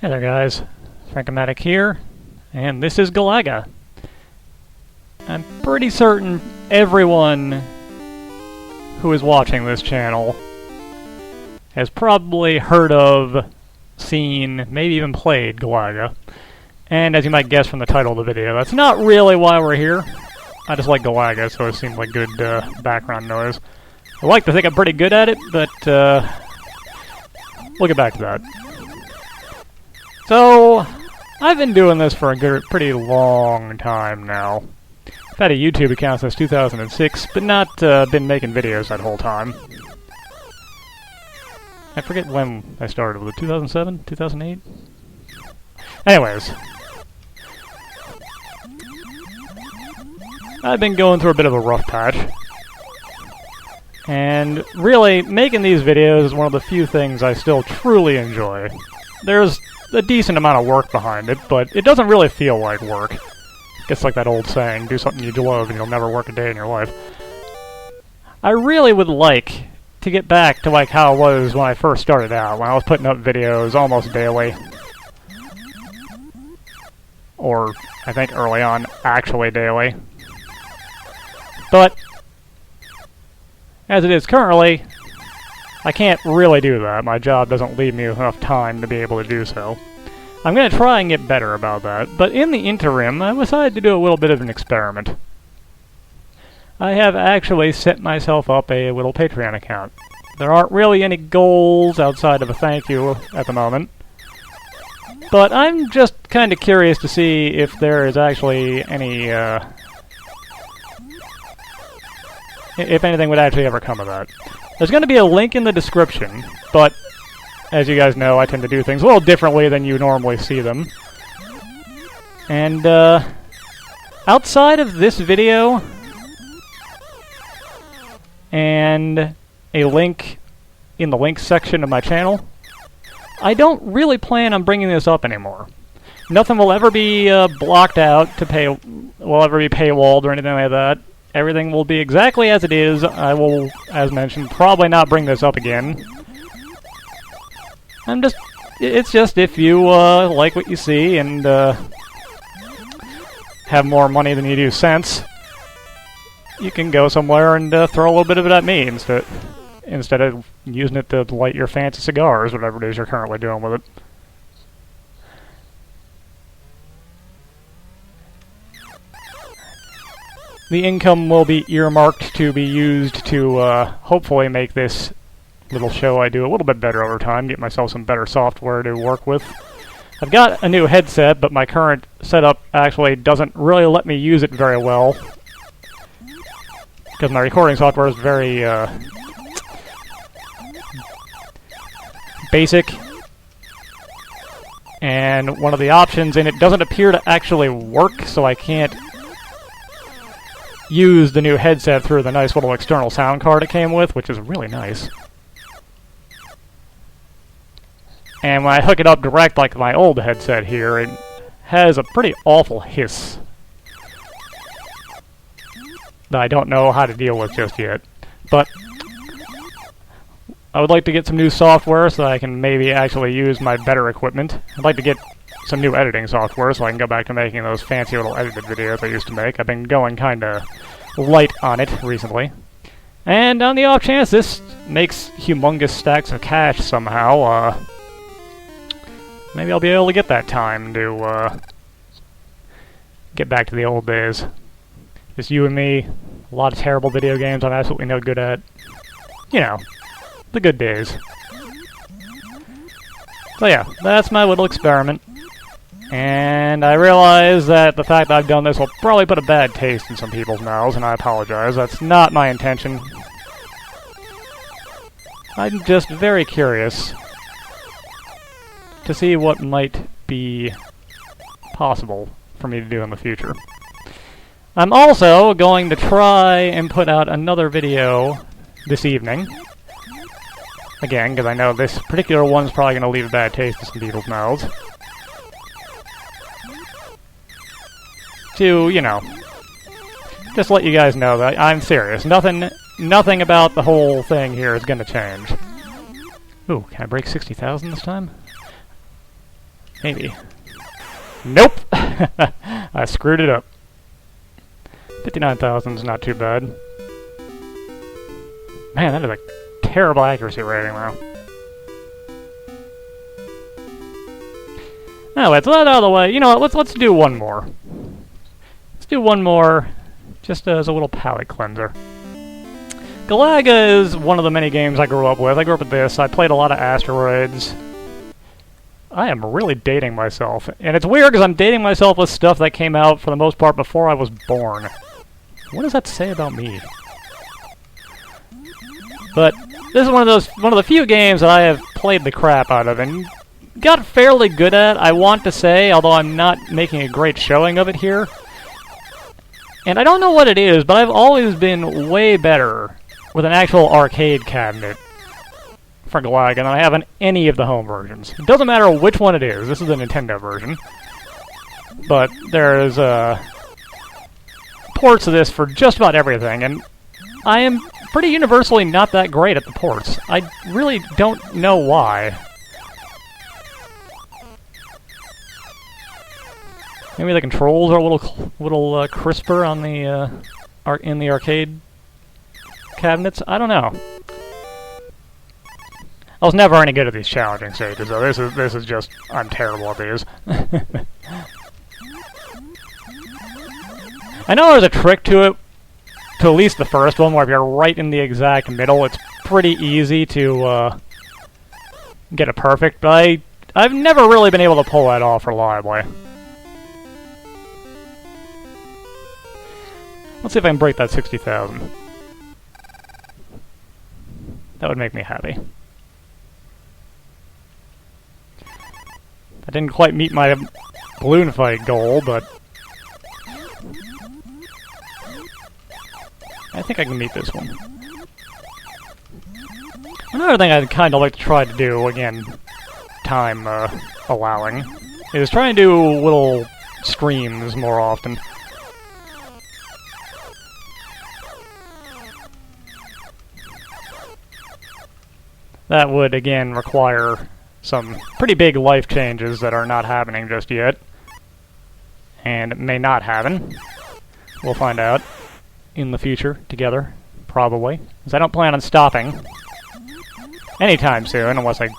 Hey there guys, Frankomatic here, and this is Galaga. I'm pretty certain everyone who is watching this channel has probably heard of, seen, maybe even played Galaga. And as you might guess from the title of the video, that's not really why we're here. I just like Galaga, so it seemed like good background noise. I like to think I'm pretty good at it, but we'll get back to that. So, I've been doing this for a pretty long time now. I've had a YouTube account since 2006, but not been making videos that whole time. I forget when I started. Was it 2007? 2008? Anyways. I've been going through a bit of a rough patch. And really, making these videos is one of the few things I still truly enjoy. There's a decent amount of work behind it, but it doesn't really feel like work. It's like that old saying, do something you love and you'll never work a day in your life. I really would like to get back to like how it was when I first started out, when I was putting up videos almost daily. Or, I think early on, actually daily. But, as it is currently, I can't really do that. My job doesn't leave me enough time to be able to do so. I'm going to try and get better about that, but in the interim, I decided to do a little bit of an experiment. I have actually set myself up a little Patreon account. There aren't really any goals outside of a thank you at the moment, but I'm just kind of curious to see if there is actually any, if anything would actually ever come of that. There's going to be a link in the description, but as you guys know, I tend to do things a little differently than you normally see them. And, outside of this video, and a link in the links section of my channel, I don't really plan on bringing this up anymore. Nothing will ever be blocked out to will ever be paywalled or anything like that. Everything will be exactly as it is. I will, as mentioned, probably not bring this up again. It's just if you like what you see and have more money than you do sense, you can go somewhere and throw a little bit of it at me instead of using it to light your fancy cigars, whatever it is you're currently doing with it. The income will be earmarked to be used to hopefully make this little show I do a little bit better over time, get myself some better software to work with. I've got a new headset, but my current setup actually doesn't really let me use it very well, because my recording software is very basic, and one of the options in it doesn't appear to actually work, so I can't use the new headset through the nice little external sound card it came with, which is really nice. And when I hook it up direct like my old headset here, it has a pretty awful hiss that I don't know how to deal with just yet. But I would like to get some new software so that I can maybe actually use my better equipment. I'd like to get some new editing software so I can go back to making those fancy little edited videos I used to make. I've been going kinda light on it recently. And on the off chance this makes humongous stacks of cash somehow, maybe I'll be able to get that time to get back to the old days. Just you and me, a lot of terrible video games I'm absolutely no good at. You know, the good days. So yeah, that's my little experiment. And I realize that the fact that I've done this will probably put a bad taste in some people's mouths, and I apologize. That's not my intention. I'm just very curious to see what might be possible for me to do in the future. I'm also going to try and put out another video this evening. Again, because I know this particular one's probably going to leave a bad taste in some people's mouths. To, you know, just let you guys know that I'm serious. Nothing about the whole thing here is going to change. Ooh, can I break 60,000 this time? Maybe. Nope! I screwed it up. 59,000 is not too bad. Man, that is a terrible accuracy rating, though. Anyway, so that out of the way, you know what, let's do one more. Let's do one more, just as a little palate cleanser. Galaga is one of the many games I grew up with. I grew up with this. I played a lot of Asteroids. I am really dating myself. And it's weird because I'm dating myself with stuff that came out, for the most part, before I was born. What does that say about me? But this is one of the few games that I have played the crap out of and got fairly good at, I want to say, although I'm not making a great showing of it here. And I don't know what it is, but I've always been way better with an actual arcade cabinet for Galaga than I have in any of the home versions. It doesn't matter which one it is. This is the Nintendo version. But there's ports of this for just about everything, and I am pretty universally not that great at the ports. I really don't know why. Maybe the controls are a little crisper on the in the arcade cabinets. I don't know. I was never any good at these challenging stages, though. This is just, I'm terrible at these. I know there's a trick to it, to at least the first one, where if you're right in the exact middle, it's pretty easy to get it perfect, but I've never really been able to pull that off reliably. Let's see if I can break that 60,000. That would make me happy. I didn't quite meet my balloon fight goal, but I think I can meet this one. Another thing I'd kind of like to try to do, again, time allowing, is try and do little streams more often. That would, again, require some pretty big life changes that are not happening just yet. And may not happen. We'll find out in the future together, probably. Because I don't plan on stopping anytime soon, unless I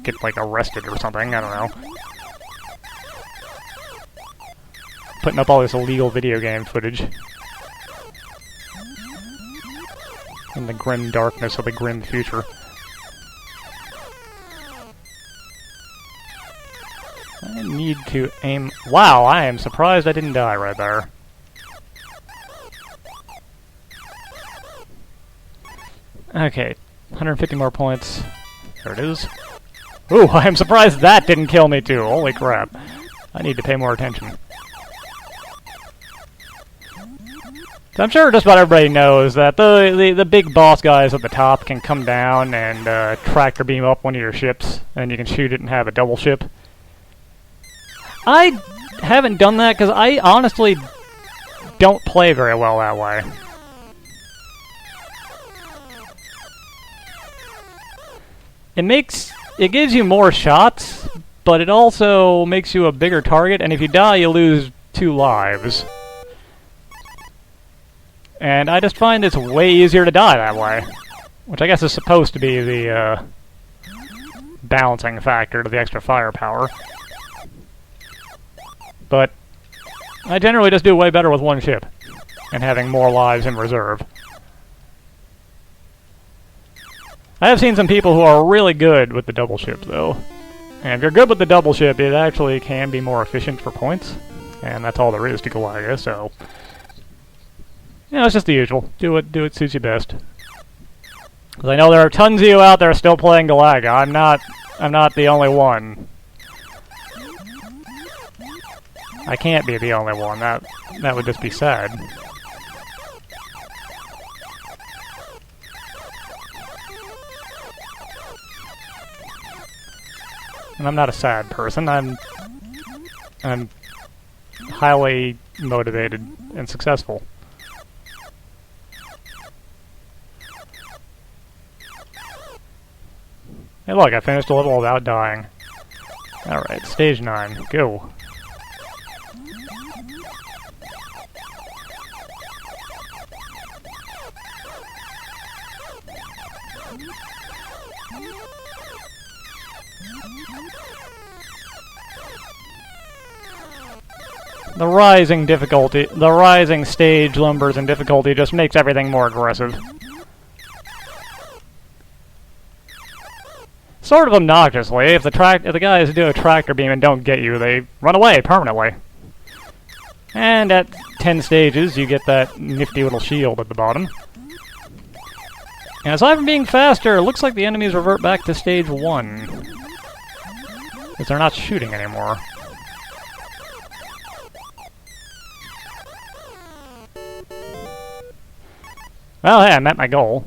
get, like, arrested or something, I don't know. Putting up all this illegal video game footage. In the grim darkness of the grim future. I need to aim... Wow, I am surprised I didn't die right there. Okay, 150 more points. There it is. Ooh, I am surprised that didn't kill me too. Holy crap. I need to pay more attention. So I'm sure just about everybody knows that the big boss guys at the top can come down and tractor beam up one of your ships, and you can shoot it and have a double ship. I haven't done that because I honestly don't play very well that way. It gives you more shots, but it also makes you a bigger target, and if you die, you lose 2 lives. And I just find it's way easier to die that way, which I guess is supposed to be the balancing factor to the extra firepower. But I generally just do way better with one ship, and having more lives in reserve. I have seen some people who are really good with the double ship, though. And if you're good with the double ship, it actually can be more efficient for points. And that's all there is to Galaga, so... You know, it's just the usual. Do it suits you best. Because I know there are tons of you out there still playing Galaga. I'm not the only one. I can't be the only one. That would just be sad. And I'm not a sad person. I'm highly motivated and successful. Hey look, I finished a level without dying. Alright, stage 9. Go. The rising stage numbers and difficulty just makes everything more aggressive. Sort of obnoxiously, if the guys do a tractor beam and don't get you, they run away permanently. And at 10 stages, you get that nifty little shield at the bottom. And aside from being faster, it looks like the enemies revert back to stage 1. Because they're not shooting anymore. Well, hey, I met my goal.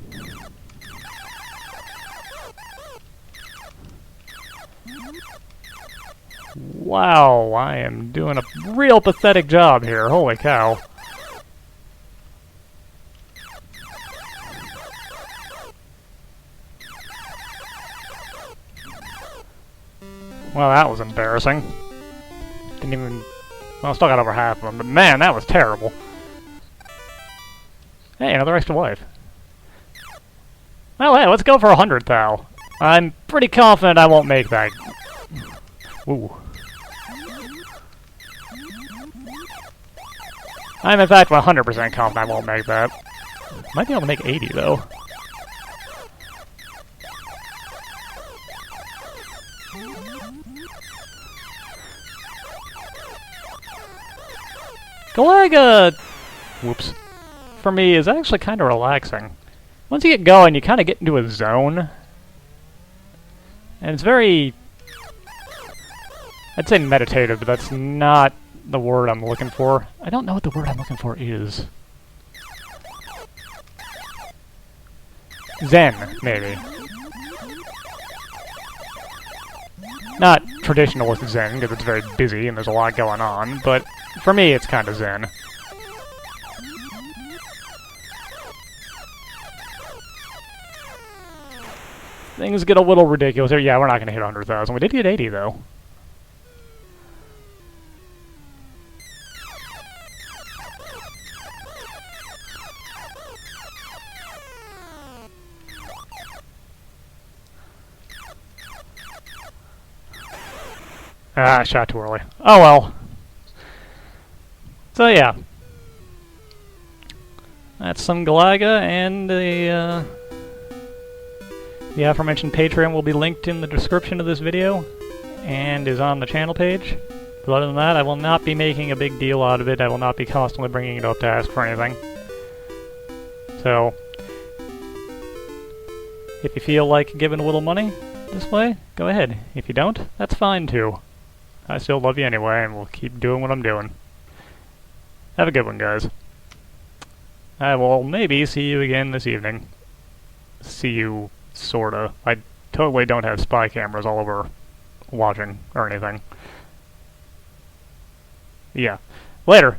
Wow, I am doing a real pathetic job here. Holy cow. Well, that was embarrassing. Didn't even... Well, I still got over half of them, but man, that was terrible. Hey, another extra life. Well, hey, let's go for 100 thou. I'm pretty confident I won't make that. Ooh. I'm in fact 100% confident I won't make that. Might be able to make 80 though. Galaga, whoops, for me is actually kind of relaxing. Once you get going, you kind of get into a zone. And it's very... I'd say meditative, but that's not the word I'm looking for. I don't know what the word I'm looking for is. Zen, maybe. Not traditionalist Zen, because it's very busy and there's a lot going on, but for me it's kind of Zen. Things get a little ridiculous here. Yeah, we're not going to hit 100,000. We did get 80, though. Ah, I shot too early. Oh well. So yeah. That's some Galaga, and the aforementioned Patreon will be linked in the description of this video, and is on the channel page. But other than that, I will not be making a big deal out of it. I will not be constantly bringing it up to ask for anything. So, if you feel like giving a little money this way, go ahead. If you don't, that's fine too. I still love you anyway, and will keep doing what I'm doing. Have a good one, guys. I will maybe see you again this evening. See you, sorta. I totally don't have spy cameras all over watching or anything. Yeah. Later.